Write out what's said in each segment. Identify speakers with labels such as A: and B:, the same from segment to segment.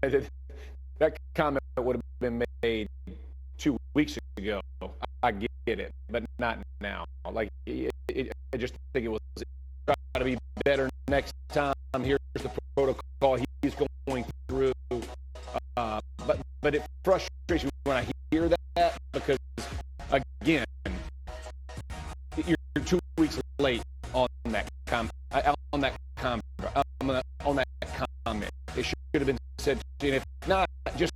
A: that comment would have been made 2 weeks ago. I get it, but not now. Like, I just think it was try to be better next time. Here's the protocol he's going through. But it frustrates me when I hear that because, again, you're 2 weeks late on that comment. It should have been said, and if not, just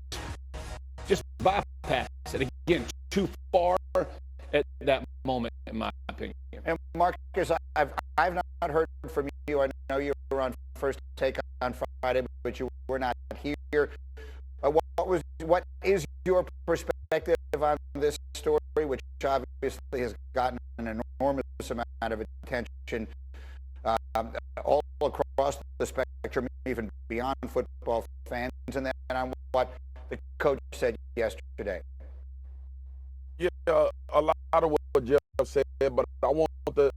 A: bypass it. Again, too far at that moment, in my opinion.
B: And Marcus, I've not heard from you. I know you were on First Take on Friday, but you were not here. What is your perspective on this story, which obviously has gotten an enormous amount of attention all across the spectrum, even beyond football fans, and then on what the coach said yesterday?
C: Yeah, a lot of what Jeff said, but I want the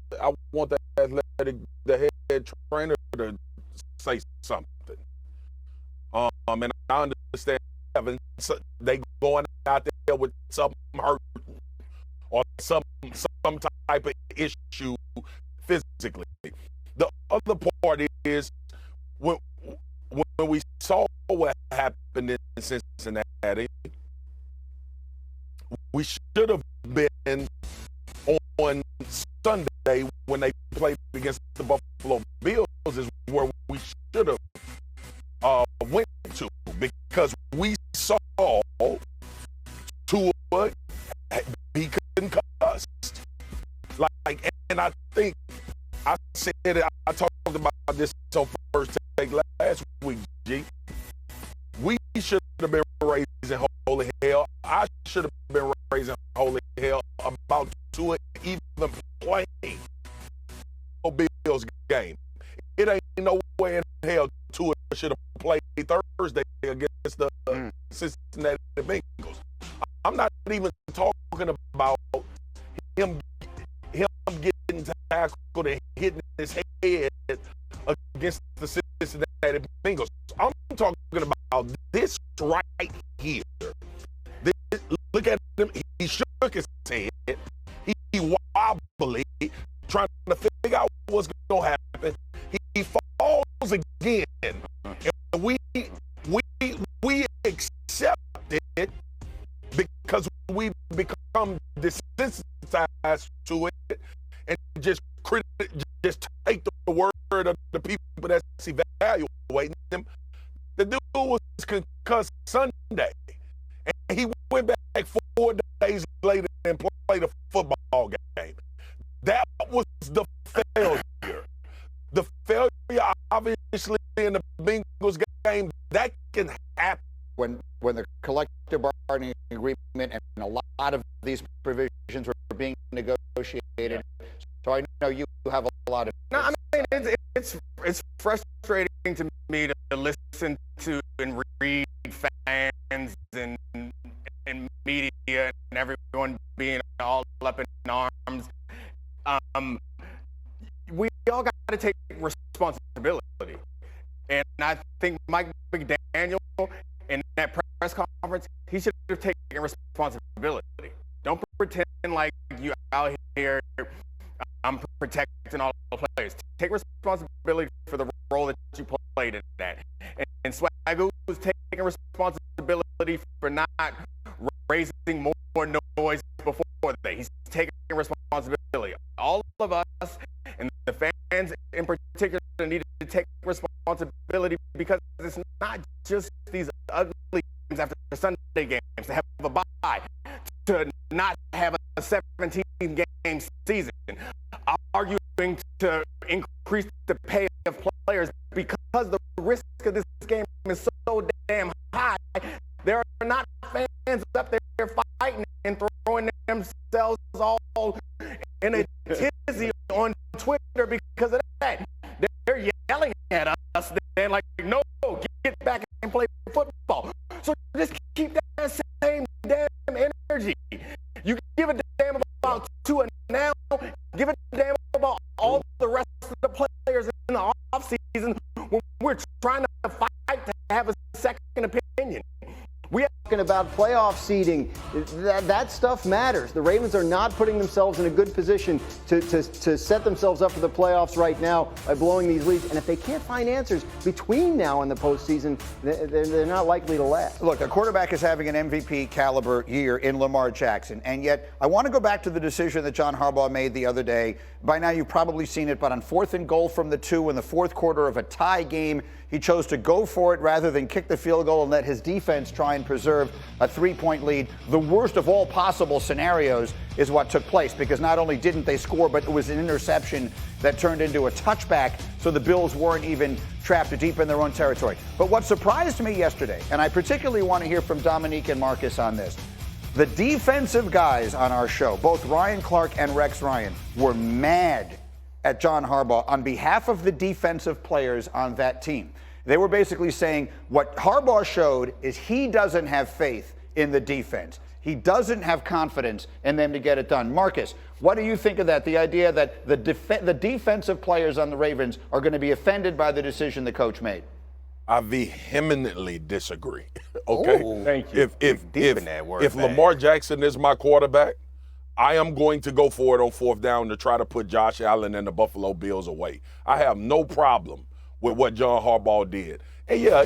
C: athletic, the head trainer to say something. And I understand they going out there with something hurt or some type of issue physically. The other part is when we saw what happened in Cincinnati, we should have been on Sunday when they played against the Buffalo Bills is where we should have went to, because we saw Tua be concussed. And I think I said it, I talked about this on First Take last week, G. We should have been raising holy hell. I should have been raising holy hell about Tua even playing a Bills game. It ain't no way in hell Tua should have played Thursday against the Cincinnati Bengals. I'm not even talking about him getting tackled and hitting his head against the Cincinnati Bengals. I'm talking about this right here. Look at him. He shook his head. He wobbly, trying to figure out what's going to happen. He falls again. And we accept it because we become desensitized to it and just take the word of the people that's evaluating him. The dude was concussed Sunday, and he went back 4 days later and played a football game. That was the failure. The failure, obviously, in the Bengals game, that can happen.
B: When the collective bargaining agreement and a lot of these provisions were being negotiated, so I know you have a lot of.
D: No, I mean it's frustrating to me to listen to and read fans and media and everyone being all up in arms. We all got to take responsibility, and I think Mike McDaniel in that press conference, he should have taken responsibility. Don't pretend like you out here I'm protecting all the players. Take responsibility for the role that you played in that. And Swagoo was taking responsibility for not raising more noise before that. He's taking responsibility. All of us and the fans in particular needed to take responsibility because it's not just these ugly games after Sunday games to have a bye, to not have a 17-game season, arguing to increase the pay of players because the risk of this game is so damn high. There are not fans up there fighting and throwing themselves all in a tizzy on Twitter because of that. They're yelling at us. They're like, no, get back and play football. So just keep that same damn energy. You give a damn about Tua now, give a damn about all the rest of the players in the offseason when we're trying to fight to have a second opinion
E: about playoff seeding. That stuff matters. The Ravens are not putting themselves in a good position to set themselves up for the playoffs right now by blowing these leads. And if they can't find answers between now and the postseason, they're not likely to last.
B: Look, a quarterback is having an MVP caliber year in Lamar Jackson. And yet, I want to go back to the decision that John Harbaugh made the other day. By now, you've probably seen it, but on 4th and goal from the 2 in the fourth quarter of a tie game, he chose to go for it rather than kick the field goal and let his defense try and preserve a 3-point lead. The worst of all possible scenarios is what took place, because not only didn't they score, but it was an interception that turned into a touchback, so the Bills weren't even trapped deep in their own territory. But what surprised me yesterday, and I particularly want to hear from Dominique and Marcus on this, the defensive guys on our show, both Ryan Clark and Rex Ryan, were mad at John Harbaugh on behalf of the defensive players on that team. They were basically saying what Harbaugh showed is he doesn't have faith in the defense. He doesn't have confidence in them to get it done. Marcus, what do you think of that? The idea that the defensive players on the Ravens are going to be offended by the decision the coach made?
C: I vehemently disagree. Okay?
D: Ooh, thank you.
C: If Lamar Jackson is my quarterback, I am going to go for it on 4th down to try to put Josh Allen and the Buffalo Bills away. I have no problem with what John Harbaugh did. And yeah,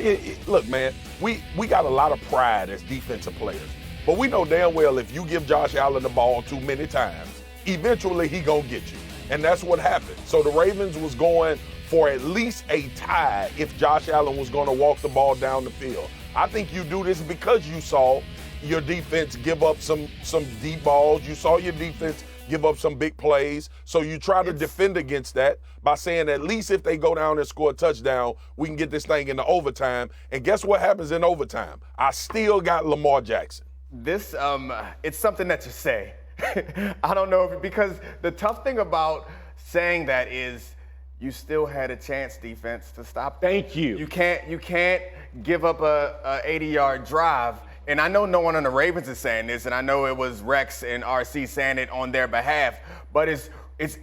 C: look, man, we got a lot of pride as defensive players. But we know damn well if you give Josh Allen the ball too many times, eventually he gonna get you. And that's what happened. So the Ravens was going for at least a tie if Josh Allen was gonna walk the ball down the field. I think you do this because you saw your defense give up some deep balls. You saw your defense give up some big plays. So you try to defend against that by saying at least if they go down and score a touchdown, we can get this thing into overtime. And guess what happens in overtime? I still got Lamar Jackson.
D: This, it's something that you say. I don't know because the tough thing about saying that is you still had a chance, defense, to stop them.
A: Thank you.
D: You can't give up a 80-yard drive. And I know no one on the Ravens is saying this, and I know it was Rex and RC saying it on their behalf, but it's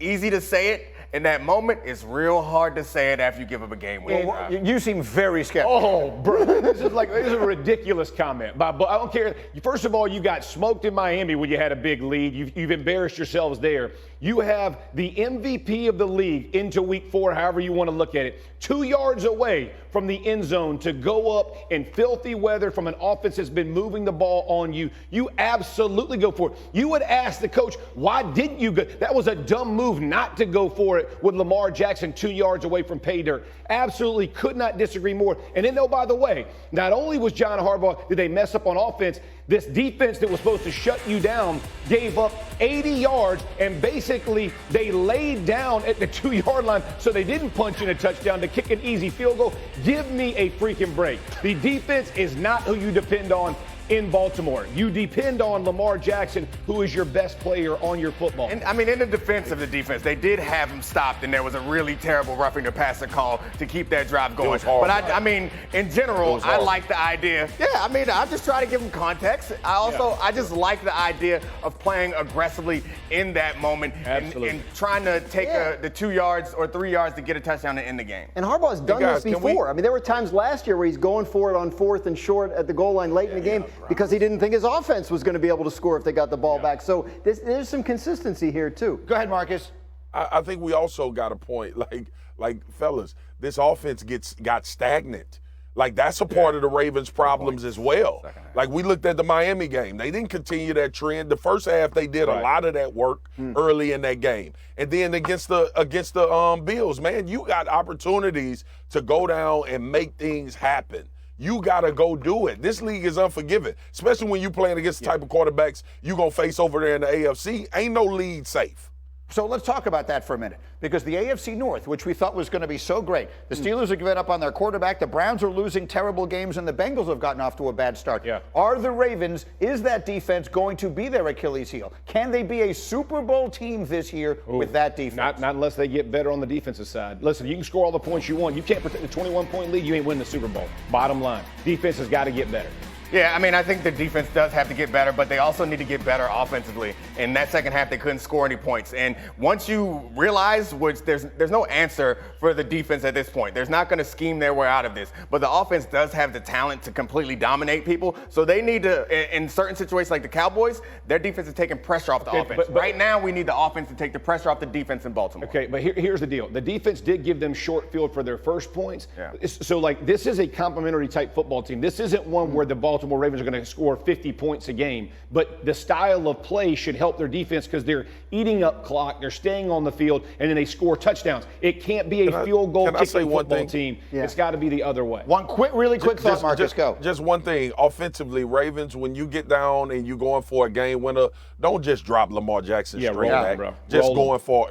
D: easy to say it. In that moment, it's real hard to say it after you give up a game-winning drive.
B: You seem very skeptical.
A: Oh, bro, this is a ridiculous comment. But I don't care. First of all, you got smoked in Miami when you had a big lead. You've embarrassed yourselves there. You have the MVP of the league into week 4, however you want to look at it, 2 yards away from the end zone to go up in filthy weather from an offense that's been moving the ball on you. You absolutely go for it. You would ask the coach, why didn't you go? That was a dumb move not to go for it with Lamar Jackson 2 yards away from pay dirt. Absolutely could not disagree more. And then, oh, by the way, not only was John Harbaugh, did they mess up on offense, this defense that was supposed to shut you down gave up 80 yards, and basically they laid down at the 2-yard line so they didn't punch in a touchdown to kick an easy field goal. Give me a freaking break. The defense is not who you depend on in Baltimore. You depend on Lamar Jackson, who is your best player on your football.
D: And I mean, in the defense of the defense, they did have him stopped, and there was a really terrible roughing the passer call to keep that drive going. But I mean, in general, I like the idea. Yeah, I mean, I just try to give them context. I just like the idea of playing aggressively in that moment and trying to take the 2 yards or 3 yards to get a touchdown to end the game.
E: And Harbaugh's done this before. I mean, there were times last year where he's going for it on 4th and short at the goal line late in the game. Because he didn't think his offense was going to be able to score if they got the ball back. So there's some consistency here, too.
B: Go ahead, Marcus.
C: I think we also got a point, like fellas, this offense got stagnant. Like, that's a part of the Ravens' problems as well. Like, we looked at the Miami game. They didn't continue that trend. The first half, they did a lot of that work early in that game. And then against the Bills, man, you got opportunities to go down and make things happen. You got to go do it. This league is unforgiving, especially when you're playing against the type of quarterbacks you're going to face over there in the AFC. Ain't no lead safe.
B: So let's talk about that for a minute, because the AFC North, which we thought was going to be so great, the Steelers are giving up on their quarterback, the Browns are losing terrible games, and the Bengals have gotten off to a bad start. Are the Ravens, is that defense going to be their Achilles heel? Can they be a Super Bowl team this year with that defense?
A: Not unless they get better on the defensive side. Listen, you can score all the points you want. You can't protect the 21-point lead, you ain't winning the Super Bowl. Bottom line, defense has got to get better.
D: Yeah, I mean, I think the defense does have to get better, but they also need to get better offensively. In that second half, they couldn't score any points. And once you realize, which there's no answer for the defense at this point. There's not going to scheme their way out of this. But the offense does have the talent to completely dominate people. So they need to, in certain situations like the Cowboys, their defense is taking pressure off the offense. But right now, we need the offense to take the pressure off the defense in Baltimore.
A: Okay, but here's the deal. The defense did give them short field for their first points.
D: Yeah.
A: So, like, this is a complementary type football team. This isn't one where the Baltimore Ravens are going to score 50 points a game. But the style of play should help their defense because they're eating up clock, they're staying on the field, and then they score touchdowns. It can't be a field goal kicking football team. Yeah. It's got to be the other way.
B: Really quick thought, Marcus, go.
C: Just one thing. Offensively, Ravens, when you get down and you're going for a game winner, don't just drop Lamar Jackson straight back.
A: Bro.
C: Just going for